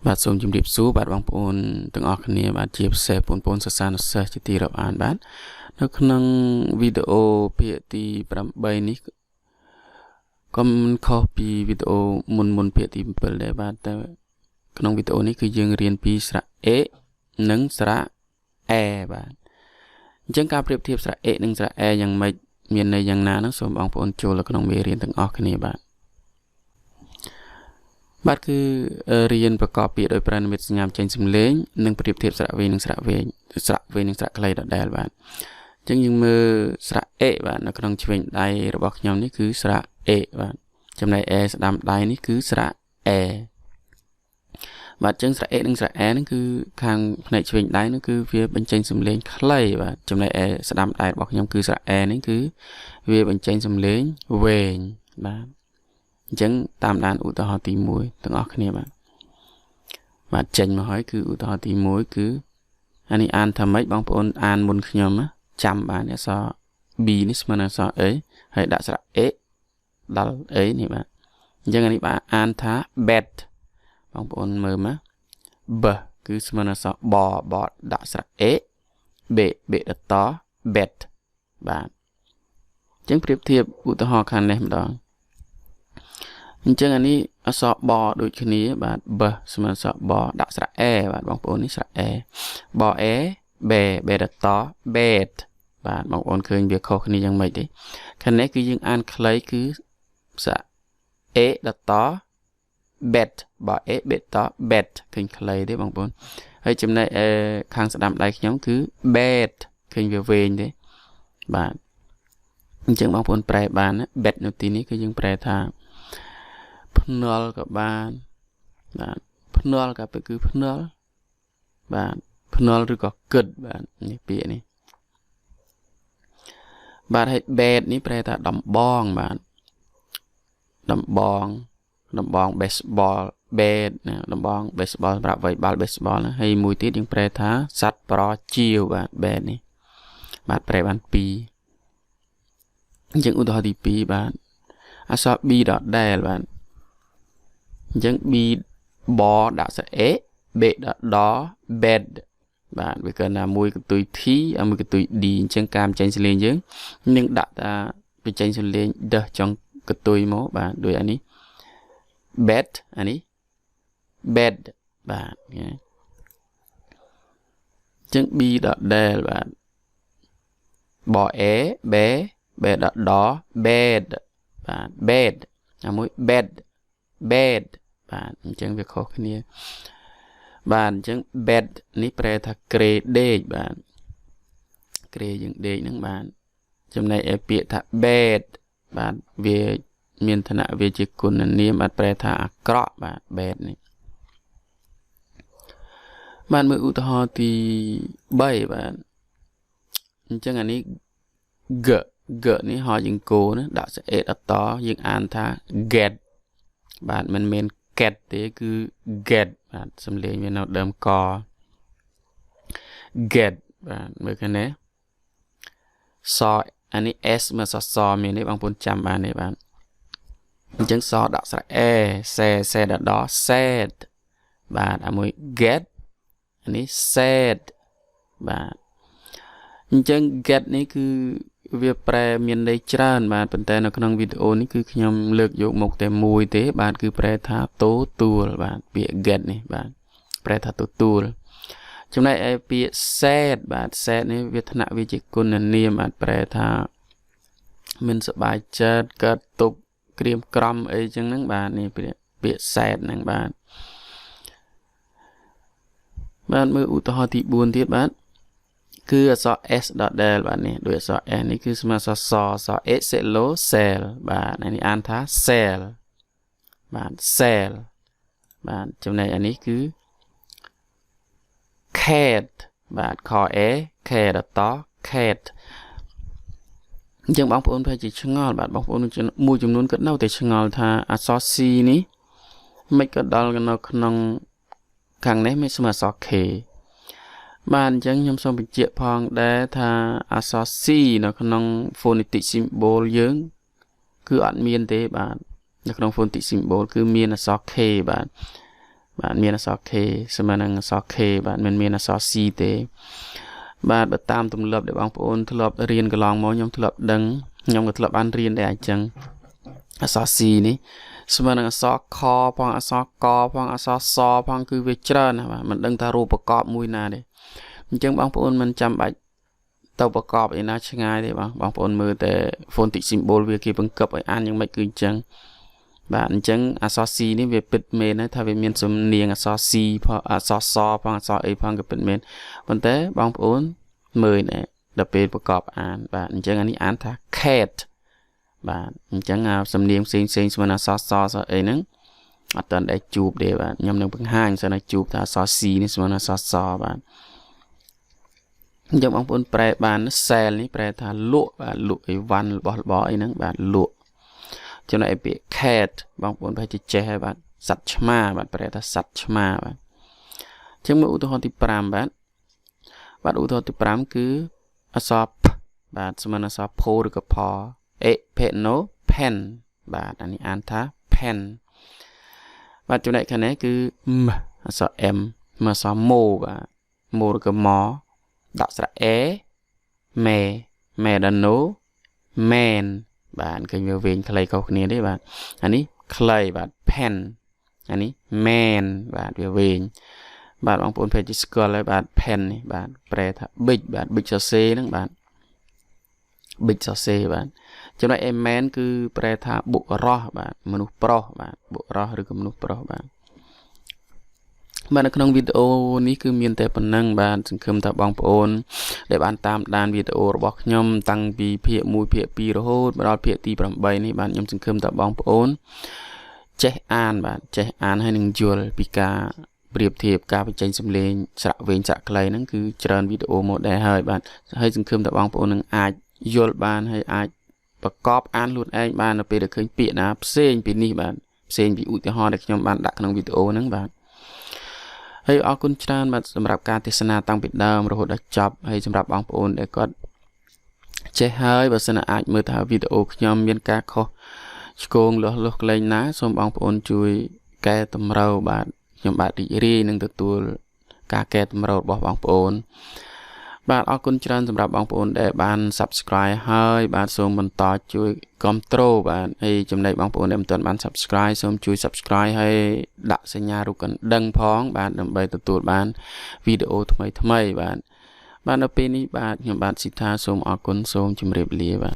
បាទសូមជម្រាបសួរបាទបងប្អូនទាំងអស់គ្នាបាទជាពិសេសបងប្អូនសិស្សានុសិស្សជាទីរាប់អានបាទនៅក្នុងវីដេអូភាគទី8នេះក៏មិនខុសពីវីដេអូមុនភាគទី7ដែរបាទតែក្នុងវីដេអូនេះគឺយើងរៀនពីស្រៈ A និងស្រៈ E បាទអញ្ចឹងការប្រៀបធៀបស្រៈ A និងស្រៈ E យ៉ាងម៉េចមានន័យយ៉ាងណានោះសូមបងប្អូនចូលទៅក្នុងមេរៀនទាំងអស់គ្នាបាទគឺរៀនប្រកបពាក្យដោយប្រើនិមិត្តសញ្ញាចេញសំឡេងនិងប្រៀបធៀបស្រៈវែងនិងស្រៈវែងស្រៈវែងនិងស្រៈខ្លីដដែលបាទអញ្ចឹងយើងមើលស្រៈ A បាទនៅក្នុងឆ្វេងដៃរបស់ខ្ញុំនេះគឺស្រៈ A បាទចំណែក E ស្ដាំដៃនេះគឺស្រៈ E បាទអញ្ចឹងស្រៈ A និងស្រៈ E ហ្នឹងគឺខាងផ្នែកឆ្វេងដៃនោះគឺវាបញ្ចេញសំឡេងខ្លីបាទចំណែក E ស្ដាំដៃរបស់ខ្ញុំគឺស្រៈ E នេះគឺវាបញ្ចេញសំឡេងវែងបាទអញ្ចឹងតាមដានឧទាហរណ៍ទី1ទាំងអស់គ្នាបាទចេញមកហើយគឺឧទាហរណ៍ទី1គឺអានេះអានថាម៉េចបងប្អូនអានមុនខ្ញុំចាំបានអក្សរ B នេះស្មើនឹងអក្សរ A ហើយដាក់ស្រៈ A ដល់ A នេះបាទអញ្ចឹងអានេះបាទអានថា bed បងប្អូនមើលមក B គឺស្មើនឹងអក្សរ B ដាក់ស្រៈ A B ដល់ត bed បាទអញ្ចឹងប្រៀបធៀបឧទាហរណ៍ខាងនេះម្ដងអញ្ចឹងអានេះអក្សរបដូចគ្នាបាទបស្មើអក្សរបដាក់ស្រៈ A បាទបងប្អូននេះស្រៈ A ប A បដល់ត bed បាទបងប្អូនឃើញវាខុសគ្នាយ៉ាងម៉េចទេខាងនេះគឺយើងអានខ្លីគឺស្រៈ A ដល់ត bed ប A ត bed ឃើញខ្លីទេបងប្អូនហើយចំណែកខាងស្ដាំដៃខ្ញុំគឺ bed ឃើញវាវែងទេបាទអញ្ចឹងបងប្អូនប្រែបានណា bed នៅទីនេះគឺយើងប្រែថាភ្នាល់ក៏បានបាទភ្នាល់ក៏គឺភ្នាល់បាទភ្នាល់ឬក៏គិតបាទនេះពាក្យនេះបាទហើយ bed នេះប្រែថាដំបងបាទដំបង baseball bed ណាដំបង baseball សម្រាប់វាយបាល់ baseball ណាហើយមួយទៀតយើងប្រែថាសត្វប្រជាវបាទ bed នេះបាទប្រែបាន2អញ្ចឹងឧទាហរណ៍ទី2បាទអក្សរ B ដដែលបាទអញ្ចឹង B បដាក់ស្រៈ A B ដល់ bed បាទវាគឺណាមួយកន្ទុយ T ហើយមួយកន្ទុយ D អញ្ចឹងការបញ្ចេញសលេងយើងនឹងដាក់ថាបញ្ចេញសលេងដះចុងកន្ទុយមកបាទដូចអានេះ bed អានេះ bed បាទអញ្ចឹង B ដល់បាទប A Bដល់ bed បាទ bed អាមួយ bed បាទអញ្ចឹងវាខុសគ្នាបាទអញ្ចឹង bed នេះប្រែថាក្រេដេកបាទក្រេយើងដេកហ្នឹងបាទចំណែកឯពាក្យថា bed បាទវាមានឋានៈវាជាគុណនាមបាទប្រែថាអាក្រក់បាទ bed នេះបាទមើលឧទាហរណ៍ទី3បាទអញ្ចឹងអានេះ g នេះហោយើងគោណាដាក់ស្រៈ A ដល់តយើងអានថា get បាទមិនមែន get ទេគឺ get បាទសំឡេងវានៅដើមក get បាទមើលខាងនេះសអានេះ s មកសមាននេះបងប្អូនចាំបានទេបាទអញ្ចឹងសដាក់ស្រៈ A សេដល់ sad បាទអាមួយ get អានេះ sad បាទអញ្ចឹង get នេះគឺវាប្រែមានន័យច្រើនបាទប៉ុន្តែនៅក្នុងវីដេអូនេះគឺខ្ញុំលើកយកមកតែមួយទេបាទគឺប្រែថាទទួលបាទពាក្យ get នេះបាទប្រែថាទទួលចំណែកឯពាក្យ sad បាទ sad នេះវាឋានៈវាជាគុណនាមបាទប្រែថាមិនសប្បាយចិត្តកើតទុក្ខក្រៀមក្រំអីចឹងហ្នឹងបាទនេះពាក្យ sad ហ្នឹងបាទមើលឧទាហរណ៍ទី4ទៀតបាទគឺអក្សរ S ដដែលបាទនេះដោយអក្សរ S នេះគឺស្មើអក្សរសអក្សរ A cello cell បាទនេះអានថា cell បាទ cell បាទចំណែកអានេះគឺ cat បាទខ A K ដល់ត cat អញ្ចឹងបងប្អូនប្រហែលជាឆ្ងល់បាទបងប្អូនមួយចំនួនគាត់នៅតែឆ្ងល់ថាអក្សរ C នេះមិនក៏ដល់នៅក្នុងខាងនេះមិនស្មើអក្សរ Kបាទអញ្ចឹងខ្ញុំសូមបញ្ជាក់ផងដែរថាអក្សរ C នៅក្នុង phonetic symbol យើងគឺអត់មានទេបាទនៅក្នុង phonetic symbol គឺមានអក្សរ K បាទ bạn miền sọ K xem mà năng sọ K bạn miền sọ C thế bạn bật tam tụm lập để bóng ôn thu lập riêng cái lòng máu nhóm thu lập đấng nhóm cái thu lập ăn riêng để ai chẳng sọ C ní xem mà năng sọ kho phong sọ co phong sọ so phong cứ về trơn mà mình đừng ta ru bọc cọp mùi nà đấy chẳng bóng ôn mình chăm bạch tàu bọc cọp ấy nó chẳng ai đấy bóng ôn mưa để phone tị symbol về kia bằng cập ấy ăn nhưng mấy cứ chẳng bạn chẳng sọ C ní về bịt mền ấy thay vì miền sum niềng sọ C phong sọ so phong sọ ấy phong cái bịt mền vấn tế bóng ôn mười này đập bê bọc cọp ăn bạn chẳng anh ấy ăn thà cat bạn chẳng sầm niềng xinh mà nó sọ ấy nứng ở tận đây chụp để bạn nhầm được bằng hai sau này chụp ta sọ C ní mà nó sọ bạn giống ông bốn pre bạn nó xe ní pre thà lụa bạn lụa ấy văn bỏ ấy nứng bạn lụa cho này bị cat bóng bốn phải che bạn sạch ma bạn pre thà sạch ma bạn chẳng mỗi tôi hỏi thì pram bạn ưu thôi thì pram cứ sọ bạn xem nó sọ po được po pen no pen bạn anh ăn thà pen bạn chỗ này cái này cứ sọ em mà sọ mô bạn mô được mò đọc sẽ mẹ đàn nấu man bạn kênh video về clay câu này đấy bạn anh ấy clay bạn pen anh ấy man bạn video về bạn bóng bốn page scroll lại bạn pen này bạn pre thà big cho c nữa bạn big cho c bạn cho nên em man cứ pre thà bộ ro bạn menu pro bạn bộ ro được menu pro bạn bạn ở trong videoนี้คือมีแต่ปนนังบ้านสังคมตาบองปอนได้บ้านตามด้านวิดีโอบอกย่อมตั้งปีเพียมูเพียปีโรดมาดอเพียตีปรำใบนี่บ้านย่อมสังคมตาบองปอนเจอ่านบ้านเจอ่านให้หนึ่งจุลปีกาเปรียบเทียบการไปใจสำเร็จสระเวงสระไกลนั่นคือเจริญวิดีโอหมดได้ให้บ้านให้สังคมตาบองปอนหนึ่งอาจยุลบ้านให้อาจประกอบอ่านลุ่นเองบ้านเราไปเด็กเคยเปียนะเส้นปีนี้บ้านเส้นปีอุติฮอเด็กย่อมบ้านดักในวิดีโอนั่งบ้านให้ออกคุณชาญมาสำหรับการเทศนาตั้งปิดเดิมเราได้จับให้สำหรับบางคนได้ก็เจ้าให้บัสนาอาจมือถ่ายวิดีโอยอมมีการขอสกงหลุกเลยนะสมบางคนช่วยแก้ตำเราบาดยอมบาดดีรีนึงตัวการแก้ตำเราบอกบางคนบาดออกคุณชาญสำหรับบางคนได้บาน subscribe ให้บาดส่งบรรทอช่วยคอมโตรบาดให้จำได้บางคนได้ตัวบาน subscribe ส่งช่วย subscribe ให้ดักสัญญาลูกกันดังพ้องบาดดำไปตัวบานวิดีโอทำไมบาดเอาไปนี้บาดยอมบาดสิทธาส่งออกคุณส่งจำเรียบเรียบาด